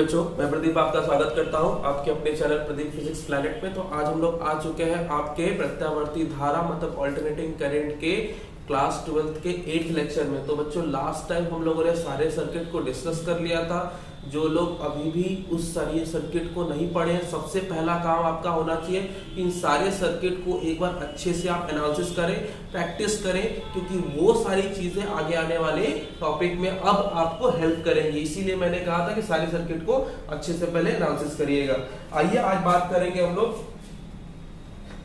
बच्चों, मैं प्रदीप आपका स्वागत करता हूं आपके अपने चैनल प्रदीप फिजिक्स प्लैनेट में। तो आज हम लोग आ चुके हैं आपके प्रत्यावर्ती धारा मतलब ऑल्टरनेटिंग करंट के क्लास 12th के 8th लेक्चर में। तो बच्चों, लास्ट टाइम हम लोगों ने सारे सर्किट को डिस्कस कर लिया था। जो लोग अभी भी उस सारे सर्किट को नहीं पढ़े हैं, सबसे पहला काम आपका होना चाहिए इन सारे सर्किट को एक बार अच्छे से आप एनालिसिस करें, प्रैक्टिस करें, क्योंकि वो सारी चीजें आगे आने वाले टॉपिक में अब आपको हेल्प करेंगी। इसीलिए मैंने कहा था कि सारे सर्किट को अच्छे से पहले एनालिसिस करिएगा। आइए आज बात करेंगे हम लोग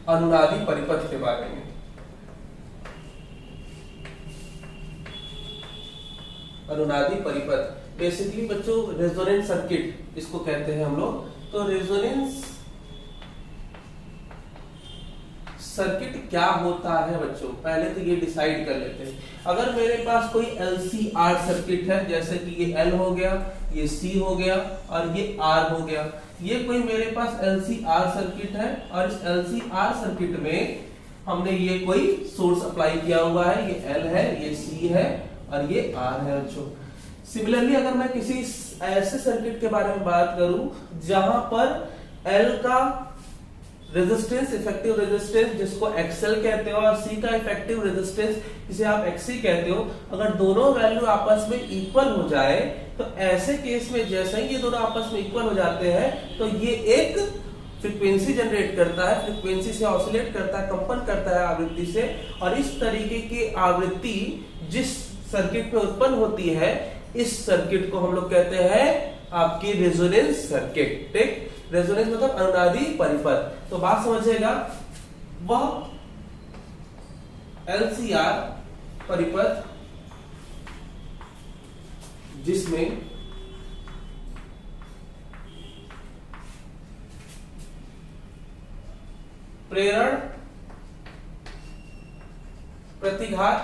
अनुनादी परिपथ के बारे में। अनुनादी परिपथ बेसिकली बच्चों रेजोनेंस सर्किट इसको कहते हैं हम लोग। तो रेजोनेंस सर्किट क्या होता है बच्चों, पहले तो ये डिसाइड कर लेते हैं। अगर मेरे पास कोई LCR सर्किट है, जैसे कि ये L हो गया, ये C हो गया और ये R हो गया, ये कोई मेरे पास LCR सर्किट है और इस LCR सर्किट में हमने ये कोई सोर्स अप्लाई किया हुआ है, ये L है, ये C है और ये R है बच्चों। सिमिलरली अगर मैं किसी ऐसे सर्किट के बारे में बात करूं जहां पर L का रेजिस्टेंस, इफेक्टिव रेजिस्टेंस जिसको XL कहते हो, और C का इफेक्टिव रेजिस्टेंस जिसे आप XC कहते हो, अगर दोनों वैल्यू आपस में इक्वल हो जाए तो ऐसे केस में जैसे ही ये दोनों आपस में इक्वल हो जाते हैं तो ये एक फ्रीक्वेंसी जनरेट करता है, फ्रीक्वेंसी से ऑसिलेट करता है, कंपन करता है आवृत्ति से। और इस तरीके की आवृत्ति जिस सर्किट में उत्पन्न होती है, इस सर्किट को हम लोग कहते हैं आपकी रेजोनेंस सर्किट। ठीक, रेजोनेंस मतलब अनुनादी परिपथ। तो बात समझिएगा, वह LCR परिपथ जिसमें प्रेरण, प्रतिघात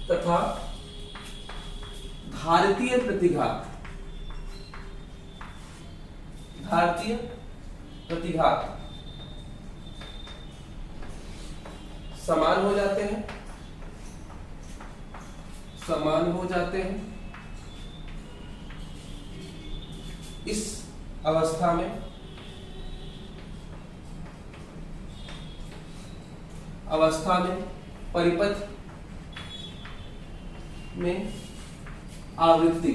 तथा धारितीय प्रतिघात, धारितीय प्रतिघात समान हो जाते हैं, समान हो जाते हैं। इस अवस्था में परिपथ में आवृत्ति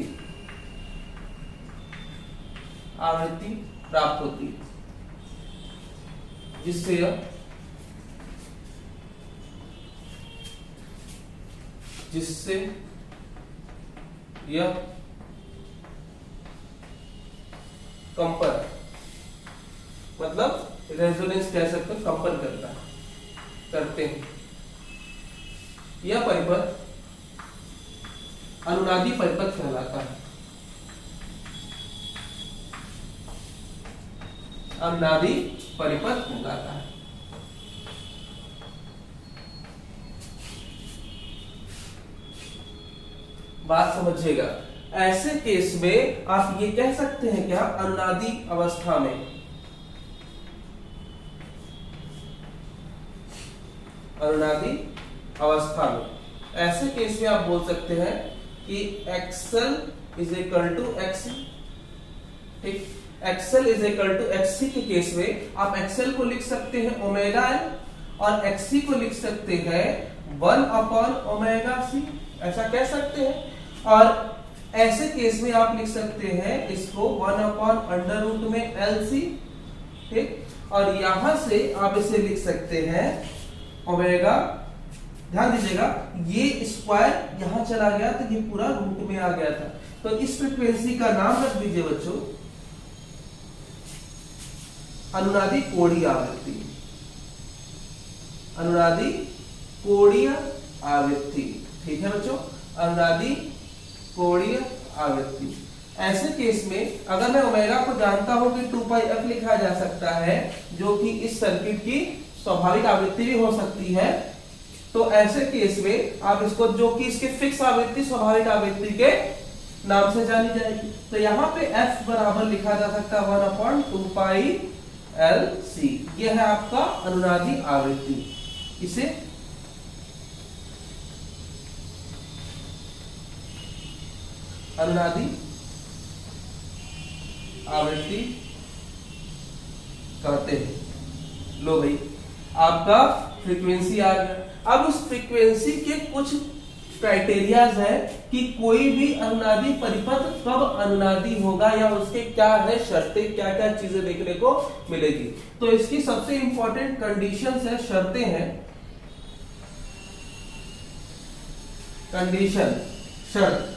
प्राप्त होती है, जिससे यह कंपन मतलब रेजोनेंस कह सकते हो, कंपन करते हैं। यह परिपथ अनुनादी परिपथ कहलाता है। अनुनादी परिपथ कहलाता है। बात समझिएगा, ऐसे केस में आप ये कह सकते हैं क्या, अनुनादी अवस्था में, अनुनादी अवस्था में ऐसे केस में आप बोल सकते हैं कि XL is equal to XC। ठीक, XL is equal to XC के केस में आप XL को लिख सकते हैं ओमेगा L और XC को लिख सकते हैं 1 अपॉन ओमेगा C, ऐसा कह सकते हैं। और ऐसे केस में आप लिख सकते हैं इसको 1 अपॉन अंडर रूट में LC। ठीक, और यहां से आप इसे लिख सकते हैं ओमेगा, ध्यान दीजिएगा ये स्क्वायर यहां चला गया तो ये पूरा रूट में आ गया था। तो इस फ्रीक्वेंसी का नाम रख दीजिए बच्चों अनुनादी कोणीय आवृत्ति, अनुनादी कोणीय आवृत्ति। ठीक है बच्चों, अनुनादी कोणीय आवृत्ति। ऐसे केस में अगर मैं ओमेगा को जानता हूं कि 2πf लिखा जा सकता है, जो कि इस सर्किट की स्वाभाविक आवृत्ति भी हो सकती है, तो ऐसे केस में आप इसको, जो कि इसके फिक्स आवृत्ति स्वाभाविक आवृत्ति के नाम से जानी जाएगी, तो यहां पे f बराबर लिखा जा सकता है 1/2πLC। यह है आपका अनुनादी आवृत्ति। इसे अनुनादी आवृत्ति कहते हैं। लो भाई, आपका फ्रीक्वेंसी आ गया। अब उस फ्रीक्वेंसी के कुछ क्राइटेरियाज है कि कोई भी अनुनादी परिपथ कब अनुनादी होगा या उसके क्या है शर्तें, क्या क्या चीजें देखने को मिलेगी। तो इसकी सबसे इंपॉर्टेंट कंडीशंस है, शर्तें हैं। कंडीशन, शर्त,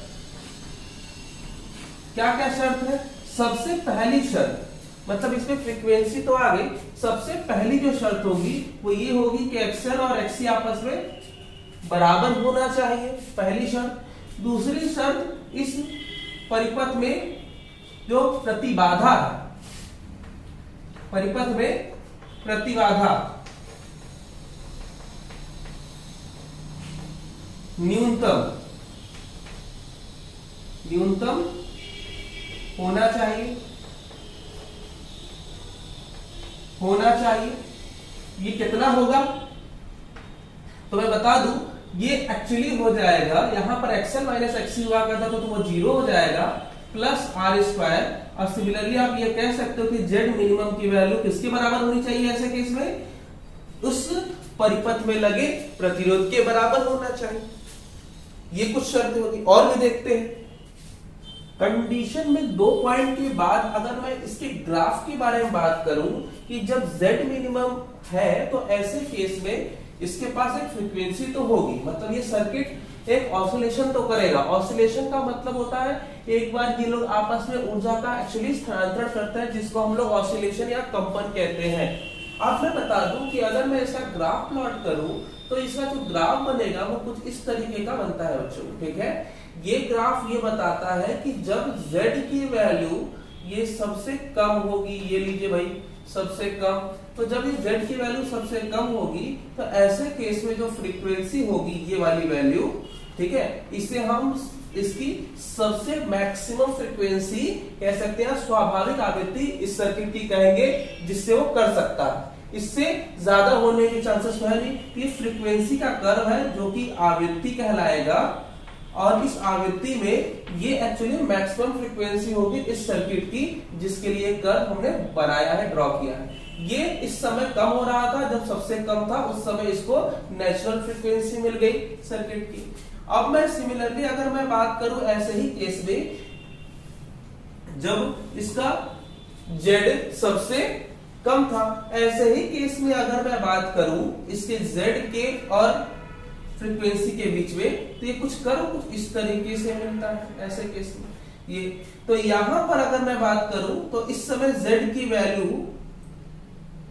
क्या क्या शर्त है? सबसे पहली शर्त, मतलब इसमें फ्रीक्वेंसी तो आ गई, सबसे पहली जो शर्त होगी वो ये होगी कि एक्सएल और एक्ससी आपस में बराबर होना चाहिए, पहली शर्त। दूसरी शर्त, इस परिपथ में जो प्रतिबाधा है, परिपथ में प्रतिबाधा न्यूनतम होना चाहिए। ये कितना होगा तो मैं बता दूं, ये एक्चुअली हो जाएगा, यहां पर एक्सएल माइनस एक्ससी हुआ करता तो वो 0 हो जाएगा, प्लस आर स्क्वायर। और सिमिलरली आप ये कह सकते हो कि जेड मिनिमम की वैल्यू किसके बराबर होनी चाहिए ऐसे केस में? उस परिपथ में लगे प्रतिरोध के बराबर होना चाहिए। ये कुछ शर्तें होगी, और भी देखते हैं। कंडीशन में 2 पॉइंट के बाद अगर मैं इसके ग्राफ के बारे में बात करूं कि जब Z मिनिमम है तो ऐसे केस में इसके पास एक फ्रीक्वेंसी तो होगी, मतलब ये सर्किट एक ऑसिलेशन तो करेगा। ऑसिलेशन का मतलब होता है एक बार ये लोग आपस में ऊर्जा का एक्चुअली स्थानांतरण करते हैं, जिसको हम लोग ऑसिलेशन या कंपन कहते हैं। अब मैं बता दूं कि अगर मैं इसका ग्राफ प्लॉट करूं तो इसका जो ग्राफ बनेगा वो कुछ इस तरीके का बनता है बच्चों, ठीक है। ये ग्राफ ये बताता है कि जब Z की वैल्यू ये सबसे कम होगी, ये लीजिए भाई सबसे कम, तो जब ये Z की वैल्यू सबसे कम होगी तो ऐसे केस में जो फ्रीक्वेंसी होगी ये वाली वैल्यू, ठीक है, इसे हम इसकी सबसे मैक्सिमम फ्रीक्वेंसी कह सकते हैं, स्वाभाविक आवृत्ति इस सर्किट की कहेंगे जिससे वो कर सकता है। इससे ज्यादा होने के चांसेस तो है नहीं। ये फ्रीक्वेंसी का कर्व है जो कि आवृत्ति कहलाएगा, और इस आवृत्ति में ये एक्चुअली मैक्सिमम फ्रीक्वेंसी होगी इस सर्किट की, जिसके लिए कर्व हमने बनाया है, ड्रॉ किया है। ये इस समय कम हो रहा था, जब सबसे कम था उस समय इसको नेचुरल फ्रीक्वेंसी मिल गई सर्किट की। अब मैं सिमिलरली अगर मैं बात करूं ऐसे ही केस में जब इसका Z सबसे कम था, ऐसे ही केस में अगर मैं बात करूं इसके Z के और फ्रीक्वेंसी के बीच में, तो ये कुछ कर्व कुछ इस तरीके से मिलता है ऐसे केस में। ये तो यहां पर अगर मैं बात करूं तो इस समय Z की वैल्यू,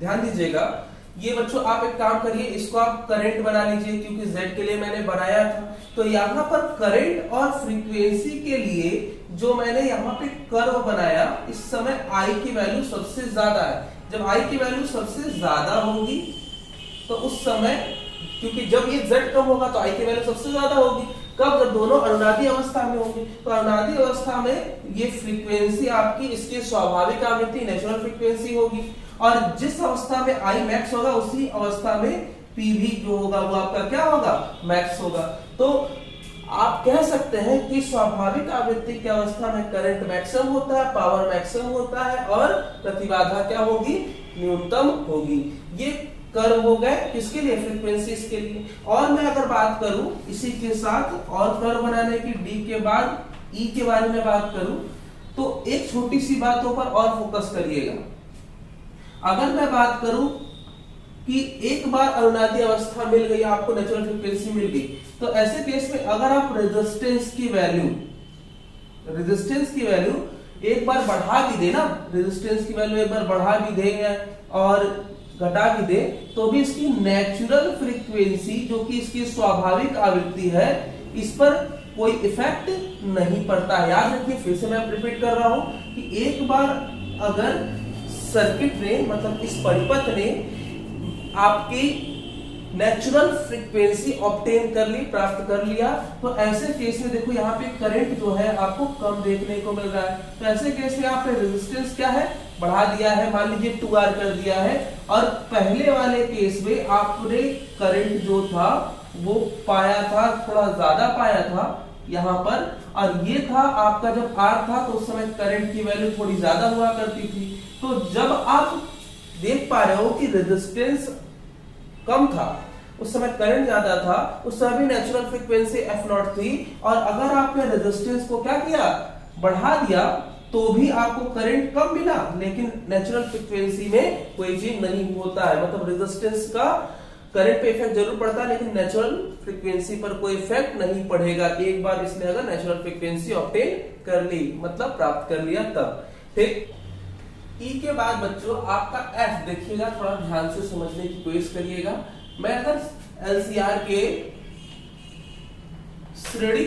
ध्यान दीजिएगा, ये बच्चों आप एक काम करिए, इसको आप करंट बना लीजिए क्योंकि Z के लिए मैंने बनाया था। तो यहां पर करंट और फ्रीक्वेंसी के लिए जो मैंने यहाँ पे कर्व बनाया, इस समय I की वैल्यू सबसे ज्यादा है। जब I की वैल्यू सबसे ज्यादा होगी तो उस समय, क्योंकि जब ये Z कम होगा तो I की वैल्यू सबसे ज्यादा होगी। कब? जब दोनों अनुनादी अवस्था में होंगे। तो अनुनादी अवस्था में ये फ्रीक्वेंसी आपकी इसकी स्वाभाविक आवृत्ति नेचुरल फ्रीक्वेंसी होगी, और जिस अवस्था में I मैक्स होगा उसी अवस्था में P भी जो होगा वो आपका क्या होगा? मैक्स होगा। तो आप कह सकते हैं कि स्वाभाविक आवृत्ति की अवस्था में करंट मैक्सिमम होता है, पावर मैक्सिमम होता है, और प्रतिबाधा क्या होगी? न्यूनतम होगी। ये कर्व हो गए किसके लिए? फ्रीक्वेंसी इसके लिए। और मैं अगर बात करूं इसी के साथ और कर्व बनाने की, D के बाद E के बारे में बात करूं, तो एक छोटी सी बातों पर और फोकस करिएगा। अगर मैं बात करूं कि एक बार अनुनादी अवस्था मिल गई, आपको नेचुरल फ्रीक्वेंसी मिल गई, तो ऐसे केस में अगर आप रेजिस्टेंस की वैल्यू एक बार बढ़ा भी दे ना, रेजिस्टेंस की वैल्यू एक बार बढ़ा भी दे और घटा भी दे, तो भी इसकी नेचुरल फ्रीक्वेंसी जो कि इसकी स्वाभाविक आवृत्ति है, इस पर कोई इफेक्ट नहीं पड़ता। याद रखिए, फिर से मैं रिपीट कर रहा हूं कि एक बार अगर सर्किट ने, मतलब इस परिपथ ने आपकी नेचुरल फ्रीक्वेंसी ऑब्टेन कर ली, प्राप्त कर लिया, तो ऐसे केस में देखो यहाँ पे करंट जो है आपको कम देखने को मिल रहा है। तो ऐसे केस में आपने रेजिस्टेंस क्या है? बढ़ा दिया है, मान लीजिए 2R कर दिया है, और पहले वाले केस में आपने करंट जो था वो पाया था, थोड़ा ज्यादा पाया था, यहाँ पर, और ये था आपका जब R था तो उस समय करंट की वैल्यू थोड़ी ज्यादा हुआ करती थी। तो जब आप देख पा रहे हो कि रेजिस्टेंस कम था, उस समय करंट ज्यादा था, उस समय भी नेचुरल फ्रीक्वेंसी f0 थी, और अगर आपने रेजिस्टेंस को क्या किया, बढ़ा दिया, तो भी आपको करंट कम मिला, लेकिन नेचुरल फ्रीक्वेंसी में कोई चेंज नहीं होता है। मतलब रेजिस्टेंस का करंट पे इफेक्ट जरूर पड़ता है, लेकिन नेचुरल फ्रीक्वेंसी पर कोई इफेक्ट नहीं पड़ेगा। एक बार इसने अगर नेचुरल फ्रीक्वेंसी ऑब्टेन कर ली, मतलब प्राप्त कर लिया तब। ठीक, ई के बाद बच्चों आपका एफ देखिएगा, थोड़ा ध्यान से समझने की कोशिश करिएगा। मैं अगर एलसीआर के श्रेणी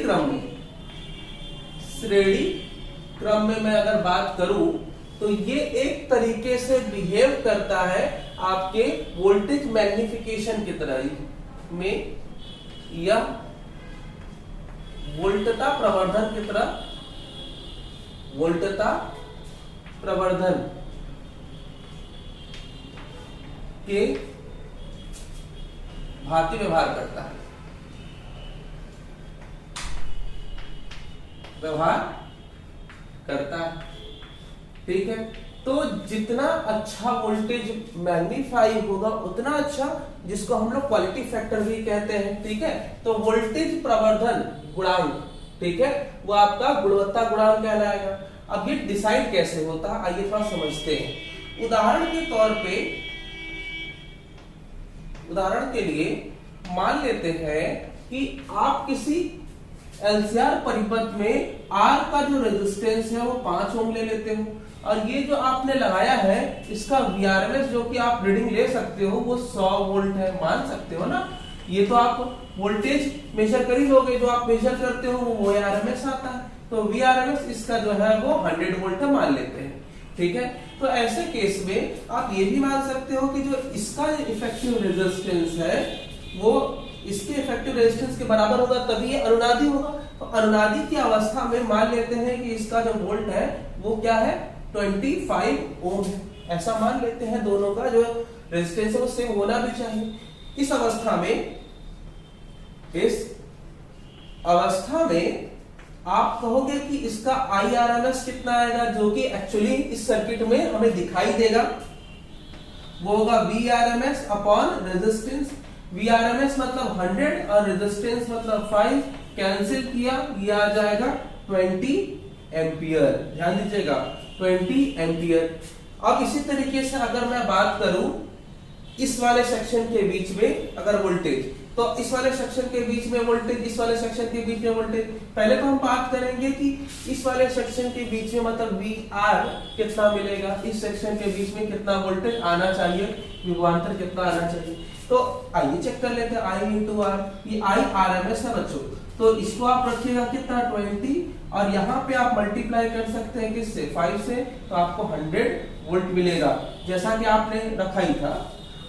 क्रम में मैं अगर बात करूं, तो ये एक तरीके से बिहेव करता है आपके वोल्टेज मैग्निफिकेशन की तरह में, या वोल्टता प्रवर्धन की तरह, वोल्टता प्रवर्धन के भांति व्यवहार करता है, ठीक है। तो जितना अच्छा वोल्टेज मैग्नीफाई होगा उतना अच्छा, जिसको हम लोग क्वालिटी फैक्टर भी कहते हैं, ठीक है। तो वोल्टेज प्रवर्धन गुणांक, ठीक है, वो आपका गुणवत्ता गुणांक कहलाएगा। अब ये डिसाइड कैसे होता है, आइए थोड़ा समझते हैं। उदाहरण के लिए मान लेते हैं कि आप किसी एलसीआर परिपथ में R का जो रेजिस्टेंस है वो 5 ओम ले लेते हो, और ये जो आपने लगाया है इसका VRMS जो कि आप रीडिंग ले सकते हो वो 100 वोल्ट है, मान सकते हो ना। ये तो आप वोल्टेज मेजर कर ही लोगे, जो आप मेजर करते हो वो VRMS आता है, तो VRMS इसका जो है वो 100 वोल्ट है, मान लेते हैं, ठीक है। तो ऐसे केस में आप ये भी मान सकते हो कि जो इसका इफेक्टिव रेजिस्टेंस है वो इसके इफेक्टिव रेजिस्टेंस के बराबर होगा, तभी ये अनुनादी होगा। तो अनुनादी की अवस्था में मान लेते हैं कि इसका जो वोल्ट है वो क्या है, 25 ओम है, ऐसा मान लेते हैं। दोनों का जो रेजिस्टेंस है वो सेम होना भी चाहिए। इस अवस्था में आप कहोगे कि इसका IRMS कितना आएगा, जो कि एक्चुअली इस सर्किट में हमें दिखाई देगा, वो होगा VRMS अपॉन रेजिस्टेंस। VRMS मतलब 100 और रेजिस्टेंस मतलब 5, कैंसिल किया, ये आ जाएगा 20 एम्पियर। ध्यान दीजिएगा 20 एम्पियर। अब इसी तरीके से अगर मैं बात करूं इस वाले सेक्शन के बीच में अगर वोल्टेज, तो इस वाले सेक्शन के बीच में वोल्टेज, इस वाले सेक्शन के बीच में वोल्टेज, पहले तो हम बात करेंगे कि इस वाले सेक्शन के बीच में मतलब VR कितना मिलेगा, इस सेक्शन के बीच में कितना वोल्टेज आना चाहिए, विभवांतर कितना आना चाहिए। तो आइए चेक कर लेते हैं I into R, ये IRMS है बच्चों, तो इसको आप रखिएगा कितना 20, और यहाँ पे आप मल्टीप्लाई कर सकते हैं किससे, 5 से, तो आपको 100 वोल्ट मिलेगा, जैसा कि आपने रखा ही था।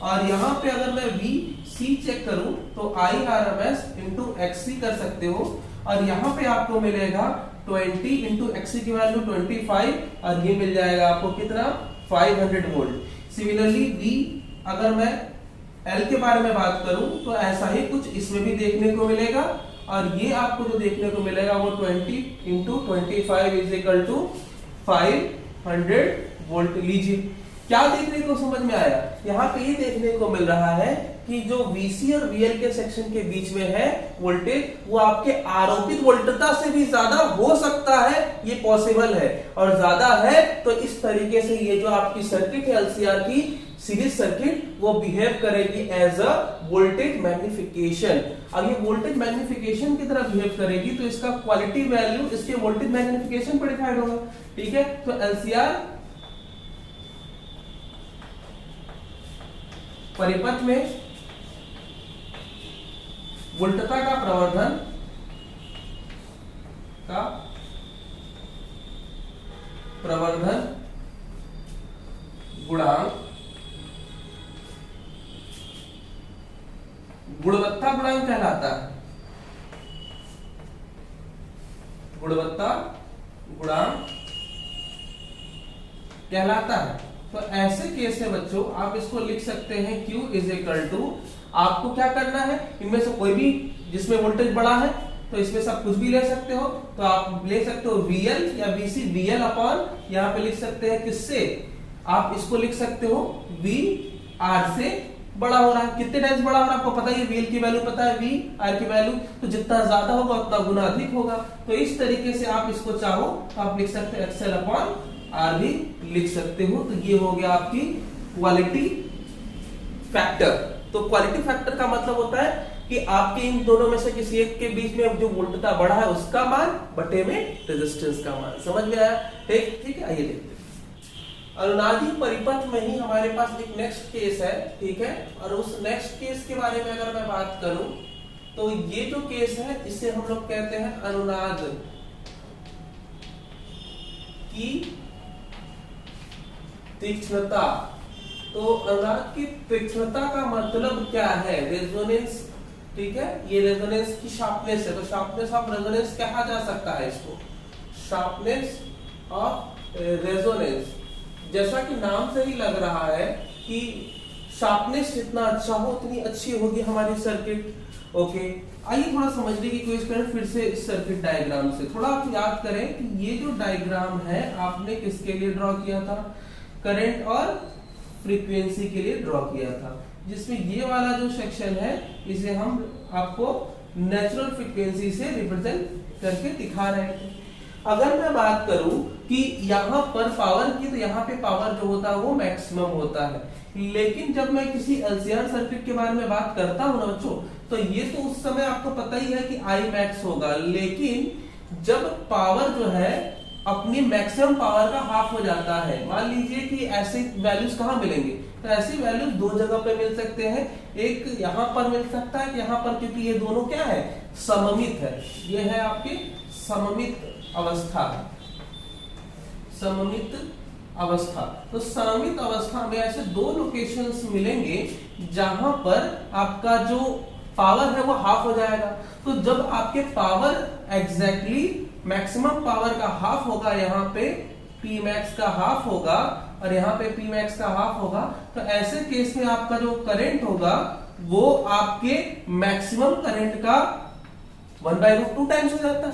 और यहाँ पे अगर मैं VC चेक करूं तो IRMS into XC कर सकते हो, और यहाँ पे आपको मिलेगा 20 into XC की वैल्यू 25, और ये मिल जाएगा आपको कितना 500 वोल्ट। सिमिलरली V अगर मैं L के बारे में बात करूं तो ऐसा ही कुछ इसमें भी देखने को मिलेगा, और ये आपको जो देखने को मिलेगा वो 20 into 25 is equal to 500 volt. लीजिए क्या देखने को समझ में आया, यहाँ पे ये देखने को मिल रहा है कि जो VC और VL के सेक्शन के बीच में है वोल्टेज, वो आपके आरोपित वोल्टता से भी ज्यादा हो सकता है, ये पॉसिबल है, और ज्यादा है तो इस तरीके से ये जो आपकी सर्किट है LCR की सीरीज सर्किट, वो बिहेव करेगी एज अ वोल्टेज मैग्निफिकेशन। अब ये वोल्टेज मैग्निफिकेशन की तरह बिहेव करेगी तो इसका क्वालिटी वैल्यू इसके वोल्टेज मैग्निफिकेशन पर डिफाइंड होगा, ठीक है। तो LCR परिपथ में वोल्टता का प्रवर्धन गुणांक गुणवत्ता गुणांक कहलाता है, गुणवत्ता गुणांक कहलाता है। तो ऐसे केस है बच्चों, आप इसको लिख सकते हैं Q इज इक्वल टू, आपको क्या करना है, इनमें से कोई भी जिसमें वोल्टेज बड़ा है तो इसमें सब कुछ भी ले सकते हो, तो आप ले सकते हो VL या VC, VL अपॉन यहाँ पे लिख सकते हैं किससे, आप इसको लिख सकते हो VR से बड़ा हो रहा है। कितने टाइम्स बड़ा हो रहा है आपको पता है, VL की वैल्यू पता है, VR की वैल्यू, तो जितना ज्यादा होगा उतना गुना अधिक होगा। तो इस तरीके से आप इसको चाहो तो आप लिख सकते हैं XL अपॉन R भी लिख सकते हो। तो ये हो गया आपकी क्वालिटी फैक्टर। तो क्वालिटी फैक्टर का मतलब होता है कि आपके इन दोनों में से किसी एक के बीच में जो वोल्टता बढ़ा है उसका मान बटे में रेजिस्टेंस का मान। समझ में आया? ठीक है, आइए देखते हैं। अनुनादी परिपथ में ही हमारे पास एक नेक्स्ट केस है, ठीक है, और उस नेक्स्ट केस के बारे में अगर मैं बात करूं तो ये जो केस है इसे हम लोग कहते हैं अनुनाद की तीक्ष्णता। तो अनुनाद की तीक्ष्णता का मतलब क्या है? रेजोनेंस, ठीक है, ये रेजोनेंस की शार्पनेस है, तो शार्पनेस ऑफ रेजोनेंस कहा जा सकता है इसको, शार्पनेस ऑफ रेजोनेंस। जैसा कि नाम से ही लग रहा है कि शार्पनेस जितना अच्छा हो उतनी अच्छी होगी हमारी सर्किट। ओके, आइए थोड़ा समझने की कोशिश करें फिर से इस सर्किट डायग्राम से। थोड़ा आप याद करें कि ये जो डायग्राम है आपने किसके लिए ड्रॉ किया था? करंट और फ्रीक्वेंसी के लिए ड्रॉ किया था, जिसमें ये वाला जो सेक्शन है इसे हम आपको नेचुरल फ्रीक्वेंसी से रिप्रेजेंट करके दिखा रहे थे। अगर मैं बात करूं कि यहाँ पर पावर की, तो यहाँ पे पावर जो होता है वो मैक्सिमम होता है, लेकिन जब मैं किसी LCR सर्किट के बारे में बात करता हूं ना बच्चों, तो ये तो उस समय आपको पता ही है कि I max होगा, लेकिन जब पावर जो है अपनी मैक्सिमम पावर का हाफ हो जाता है, मान लीजिए कि ऐसे वैल्यूज कहाँ मिलेंगे, तो ऐसी वैल्यूज दो जगह पे मिल सकते हैं। एक यहाँ पर मिल सकता है, यहाँ पर, क्योंकि ये दोनों क्या है, सममित है। ये है आपकी सममित अवस्था, सममित अवस्था। तो सममित अवस्था में ऐसे दो लोकेशंस मिलेंगे जहां पर आपका जो पावर है वो हाफ हो जाएगा। तो जब आपके पावर एग्जैक्टली मैक्सिमम पावर का हाफ होगा, यहाँ पे P max का हाफ होगा और यहाँ पे P max का हाफ होगा, तो ऐसे केस में आपका जो करंट होगा वो आपके मैक्सिमम करंट का 1/√2 टाइम्स हो जाता है,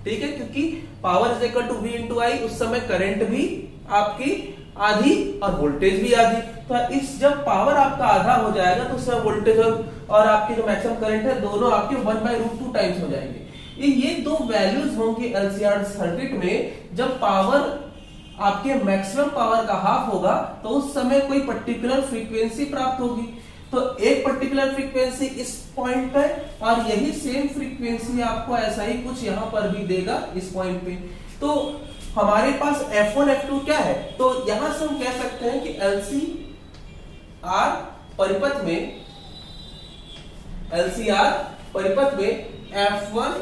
ठीक है, क्योंकि power is equal to V into I, उस समय करंट भी आपकी आधी और वोल्टेज भी आधी। तो इस जब पावर आपका आधा हो जाएगा तो उसमें वोल्टेज और आपकी जो मैक्सिमम करंट है दोनों आपके 1/√2 टाइम्स हो जाएंगे। ये दो वैल्यूज होंगे LCR सर्किट में। जब पावर आपके मैक्सिमम पावर का हाफ होगा तो उस समय कोई पर्टिकुलर फ्रीक्वेंसी प्राप्त होगी, तो एक पर्टिकुलर फ्रीक्वेंसी इस पॉइंट पे और यही सेम फ्रीक्वेंसी आपको ऐसा ही कुछ यहां पर भी देगा इस पॉइंट पे। तो हमारे पास F1 F2 क्या है, तो यहां से हम कह सकते हैं कि LCR परिपथ में F1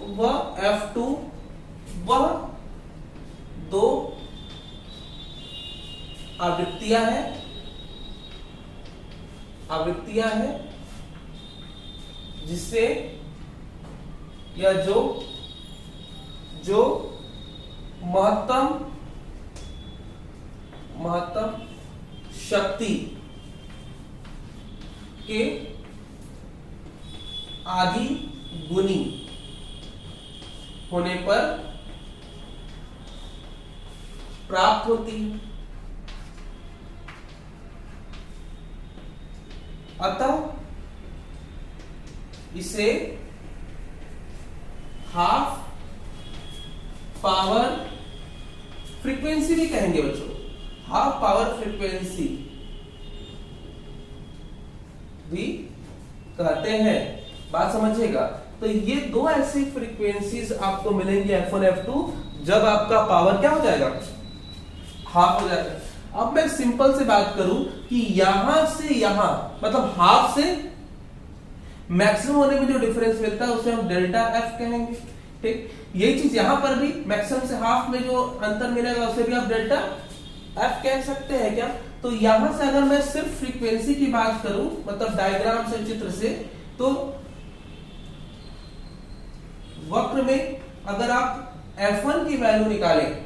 व F2 वह दो आवृत्तियां हैं जिससे या जो महत्तम शक्ति के आधी गुनी होने पर प्राप्त होती है। अतः इसे हाफ पावर फ्रीक्वेंसी भी कहेंगे बच्चों, हाफ पावर फ्रीक्वेंसी भी कहते हैं। बात समझिएगा। तो ये दो ऐसी फ्रीक्वेंसीज आपको मिलेंगी F1 F2 जब आपका पावर क्या हो जाएगा, हाफ हो जाएगा। अब मैं सिंपल से बात करूं कि यहां से यहां मतलब हाफ से मैक्सिमम होने में जो डिफरेंस मिलता है उसे हम डेल्टा F कहेंगे, ठीक। यही चीज यहां पर भी मैक्सिमम से हाफ में जो अंतर मिलेगा उसे भी आप डेल्टा F कह सकते हैं क्या। तो यहां से अगर मैं सिर्फ फ्रीक्वेंसी की बात करूं, मतलब डायग्राम से, चित्र से, तो वक्र में अगर आप F1 की वैल्यू निकालें,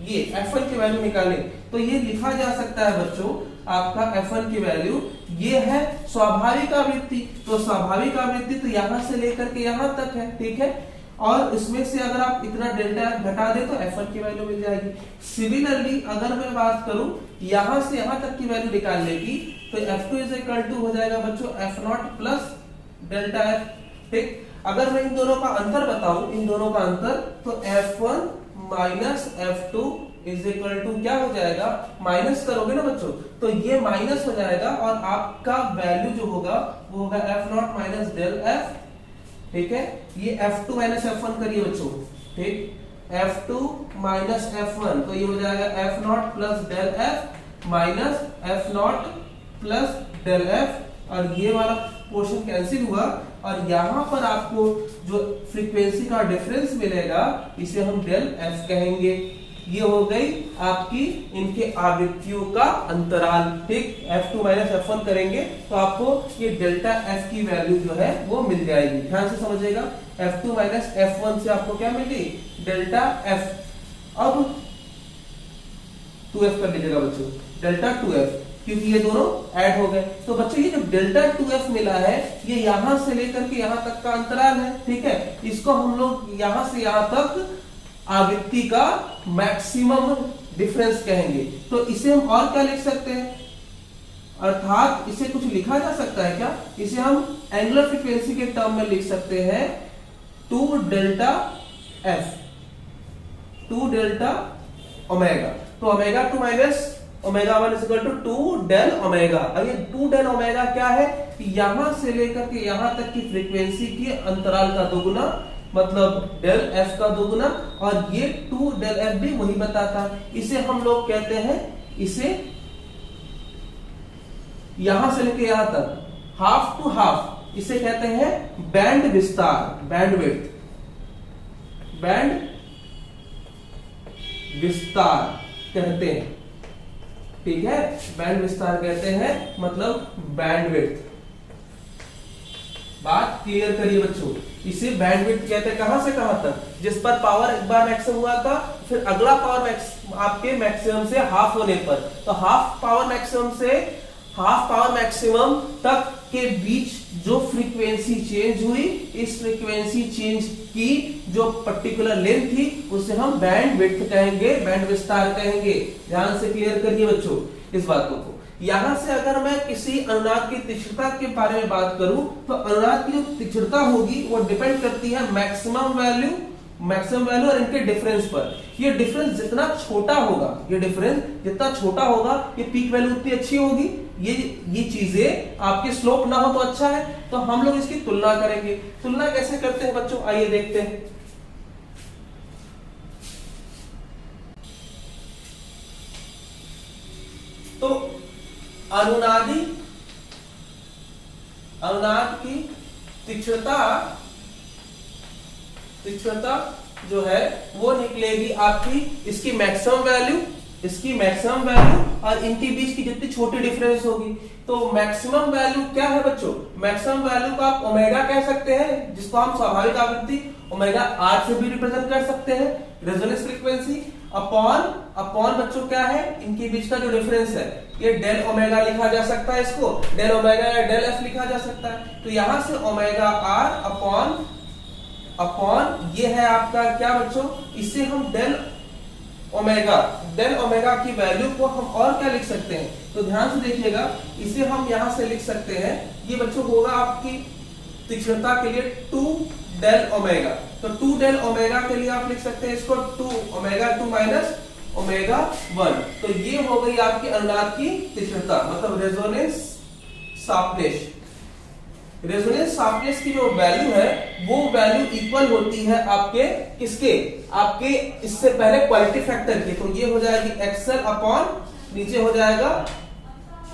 ये F1 की वैल्यू निकालें, तो ये लिखा जा सकता है बच्चों आपका F1 की वैल्यू ये है स्वाभाविक आवृत्ति। तो स्वाभाविक आवृत्ति तो यहां से लेकर के यहां तक है, ठीक है। और इसमें से अगर आप इतना डेल्टा एफ घटा दे तो F1 की वैल्यू मिल जाएगी। सिमिलरली अगर मैं बात करूं यहां से यहां तक की वैल्यू निकालने की तो F2 इज इक्वल टू हो जाएगा बच्चों F0 प्लस डेल्टा एफ। ठीक, अगर मैं इन दोनों का अंतर बताऊं, इन दोनों का अंतर, तो F1 minus F2 is equal to क्या हो जाएगा, माइनस करोगे ना बच्चों तो ये माइनस हो जाएगा और आपका वैल्यू जो होगा वो होगा F0 माइनस डेल एफ। ठीक है, ये F2 माइनस F1 करिए बच्चों। ठीक, F2 माइनस F1 तो ये हो जाएगा F0 plus del F minus F0 plus del F, और ये वाला पोर्शन कैंसिल हुआ और यहां पर आपको जो फ्रीक्वेंसी का डिफरेंस मिलेगा इसे हम डेल एफ कहेंगे। ये हो गई आपकी इनके आवृत्तियों का अंतराल। ठीक, F2 माइनस F1 करेंगे तो आपको ये डेल्टा F की वैल्यू जो है वो मिल जाएगी। ध्यान से समझिएगा, F2 माइनस F1 से आपको क्या मिली, डेल्टा F। अब 2F कर लीजिएगा बच्चों, डेल्टा 2F, क्योंकि ये दोनों ऐड हो गए। तो बच्चों ये जो डेल्टा 2F मिला है ये यहां से लेकर के यहां तक का अंतराल है। ठीक है, इसको हम लोग यहां से यहां तक आवृत्ति का मैक्सिमम डिफरेंस कहेंगे। तो इसे हम और क्या लिख सकते हैं, अर्थात इसे कुछ लिखा जा सकता है क्या, इसे हम एंगुलर फ्रीक्वेंसी के टर्म में लिख सकते हैं 2 डेल्टा एफ, 2 डेल्टा ओमेगा। तो omega 2 minus omega 1 is equal to 2 del omega. अब ये 2 डेल ओमेगा क्या है, यहां से लेकर के यहां तक की फ्रीक्वेंसी के अंतराल का दोगुना, मतलब डेल एफ का दोगुना, और ये 2 डेल एफ भी वही बताता है। इसे हम लोग कहते हैं, इसे यहां से लेकर यहां तक हाफ टू हाफ, इसे कहते हैं बैंड विस्तार, बैंडविड्थ, बैंड विस्तार कहते हैं। ठीक है, बैंड विस्तार कहते हैं, मतलब बैंडविड्थ। बात क्लियर करिए बच्चों, इसे बैंडविड्थ कहते हैं। कहां से कहां तक, जिस पर पावर एक बार मैक्सिमम हुआ था, फिर अगला पावर आपके मैक्सिमम से हाफ होने पर, तो हाफ पावर मैक्सिमम से हाफ पावर मैक्सिमम तक के बीच जो फ्रीक्वेंसी चेंज हुई, इस फ्रीक्वेंसी चेंज की जो पर्टिकुलर लेंथ थी उसे हम बैंडविड्थ कहेंगे, बैंड विस्तार कहेंगे। ध्यान से क्लियर करिए बच्चों इस बातों को। यहां से अगर मैं किसी अनुनाद की तीक्ष्णता के बारे में बात करूं तो अनुनाद की जो तीक्ष्णता होगी वो डिपेंड करती है मैक्सिमम वैल्यू और इनके डिफरेंस पर। ये डिफरेंस जितना छोटा होगा, ये डिफरेंस जितना छोटा होगा, ये पीक वैल्यू उतनी अच्छी होगी। ये चीजें आपके स्लोप ना हो तो अच्छा है, तो हम लोग इसकी तुलना करेंगे। तुलना कैसे करते हैं बच्चों, आइए देखते हैं। तो अनुनाद की तीक्ष्णता जो है वो निकलेगी आपकी इसकी मैक्सिमम वैल्यू और इनके बीच की जितनी छोटी डिफरेंस होगी। तो मैक्सिमम वैल्यू क्या है बच्चों, मैक्सिमम वैल्यू को आप ओमेगा कह सकते हैं, जिसको हम स्वाभाविक आवृत्ति ओमेगा आर से भी रिप्रेजेंट कर सकते हैं। रेजोनेंस फ्रीक्वेंसी अपॉन बच्चों क्या है, इनके बीच का जो डिफरेंस है, ये डेल ओमेगा लिखा जा सकता है, इसको डेल ओमेगा या डेल एफ लिखा जा सकता है। तो यहां से ओमेगा आर अपॉन ये है आपका क्या बच्चों, इसे हम डेल ओमेगा की वैल्यू को हम और क्या लिख सकते हैं, तो ध्यान से देखिएगा, इसे हम यहां से लिख सकते हैं, ये बच्चों होगा आपकी तीक्ष्णता के लिए 2 डेल ओमेगा। तो 2 डेल ओमेगा के लिए आप लिख सकते हैं इसको 2 ओमेगा 2 माइनस ओमेगा 1। तो ये हो गई आपकी अनुनाद की तीक्ष्णता, मतलब रेजोनेंस शार्पनेस की जो वैल्यू है वो वैल्यू इक्वल होती है आपके किसके, आपके इससे पहले क्वालिटी फैक्टर के। तो ये हो जाएगी एक्सएल अपॉन नीचे हो जाएगा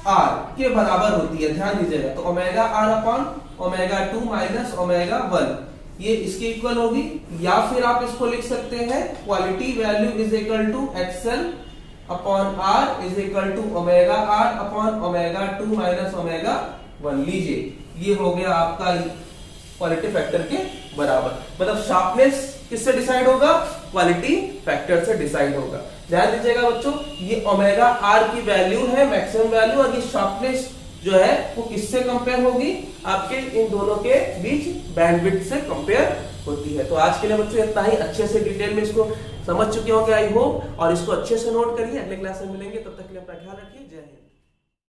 आर के बराबर होती है, ध्यान दीजिएगा। तो omega R upon omega 2 minus omega 1 ये इसके इक्वल होगी, या फिर आप इसको लिख सकते हैं quality value is equal to XL upon R is equal to omega R upon omega 2 minus omega 1। लीजिए ये हो गया आपका क्वालिटी फैक्टर के बराबर, मतलब शार्पनेस किससे डिसाइड होगा, क्वालिटी फैक्टर से डिसाइड होगा। ध्यान दीजिएगा बच्चों, ये ओमेगा आर की वैल्यू है मैक्सिमम वैल्यू, और ये शार्पनेस जो है वो किससे कंपेयर होगी, आपके इन दोनों के बीच बैंडविड्थ से कंपेयर होती है। तो आज के लिए बच्चों इतना ही, अच्छे से डिटेल में इसको समझ चुके होंगे आई होप, और इसको अच्छे से नोट करिए। अगले क्लास में मिलेंगे, तब तक के लिए अपना ख्याल रखिए। जय हिंद।